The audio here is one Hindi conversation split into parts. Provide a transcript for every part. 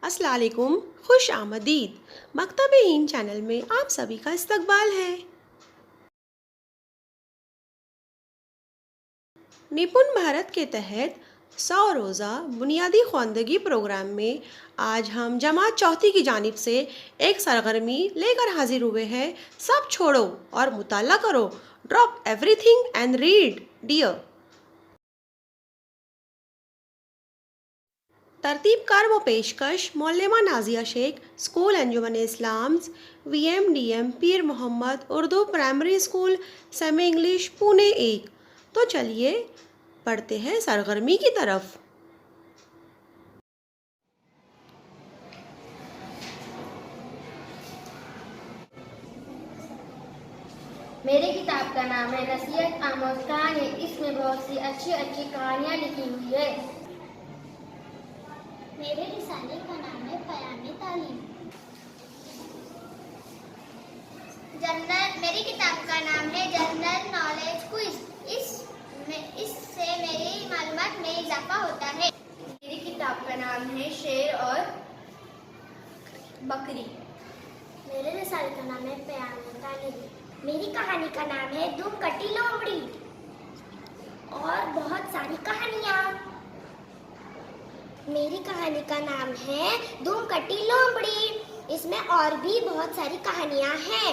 अस्सलाम वालेकुम, खुश आमदीद। मकतब-ए-हिंद चैनल में आप सभी का इस्तकबाल है। निपुण भारत के तहत 100 रोज़ा बुनियादी ख्वानदगी प्रोग्राम में आज हम जमात चौथी की जानिब से एक सरगर्मी लेकर हाजिर हुए हैं। सब छोड़ो और मुताला करो। Drop everything and read dear. तरतीबकार व पेशकश मौलमा Nazia Shaikh, school Anjuman Islam's, VMDM Pir Mohammed Urdu primary school, semi English, Pune 1। तो चलिए पढ़ते हैं सरगर्मी की तरफ। मेरी किताब का नाम है नसीहत आमोज कहानी। इसमें बहुत सी अच्छी अच्छी कहानियाँ लिखी हुई है। मेरे रिसाले का नाम है पयामे तालीम। मेरी किताब का नाम है जनरल नॉलेज क्विज। इससे मेरी मालूमात में इजाफा होता है। मेरी किताब का नाम है शेर और बकरी। मेरे रिसाले का नाम है पयामे तालीम। मेरी कहानी का नाम है दुम कटी लोमड़ी और बहुत सारी कहानियाँ। मेरी कहानी का नाम है दुम कटी लोमड़ी। इसमें और भी बहुत सारी कहानियाँ हैं।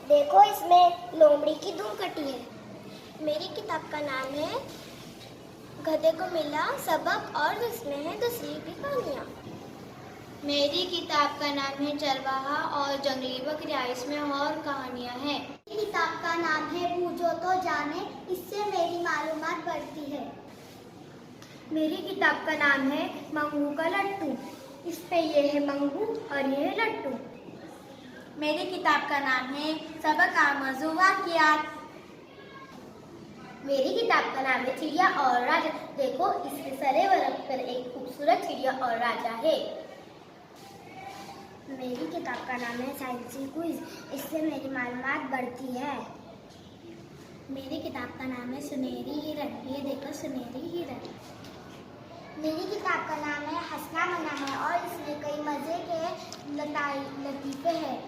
देखो इसमें लोमड़ी की दुम कटी है। मेरी किताब का नाम है गधे को मिला सबक और इसमें है दूसरी भी कहानियाँ। मेरी किताब का नाम है चरवाहा और जंगली बकरियाँ। इसमें और कहानियाँ हैं। मेरी किताब का नाम है बूझो तो जाने। इससे मेरी मालूमात बढ़ती है। मेरी किताब का नाम है मंगू का लट्टू। इस पे ये है मंगू और ये है लट्टू। मेरी किताब का नाम है सबक आमोज़ वाक़ियात। मेरी किताब का नाम है चिड़िया और राजा। देखो इसके सरे वरक पर एक खूबसूरत चिड़िया और राजा है। मेरी किताब का नाम है साइंसी क्विज। इससे मेरी मालूमात बढ़ती है। मेरी किताब का नाम है सुनहरी हिरन। ये देखो सुनहरी हिरन। मेरी किताब का नाम है हंसना मना है और इसमें कई मज़े के लतीफ़े हैं।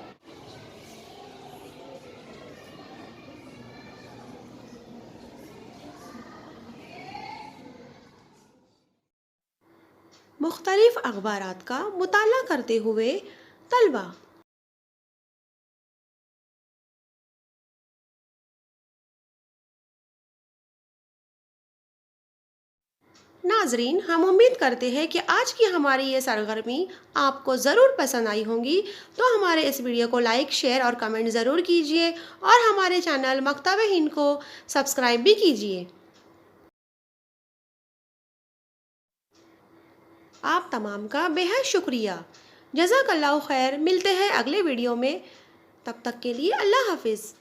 मुख्तलिफ अखबारात का मुताला करते हुए तलबा। नाजरीन, हम उम्मीद करते हैं कि आज की हमारी ये सरगर्मी आपको ज़रूर पसंद आई होंगी। तो हमारे इस वीडियो को लाइक, शेयर और कमेंट ज़रूर कीजिए और हमारे चैनल मकतब-ए-हिंद को सब्सक्राइब भी कीजिए। आप तमाम का बेहद शुक्रिया। जज़ाकल्लाहु खैर। मिलते हैं अगले वीडियो में। तब तक के लिए अल्लाह हाफिज़।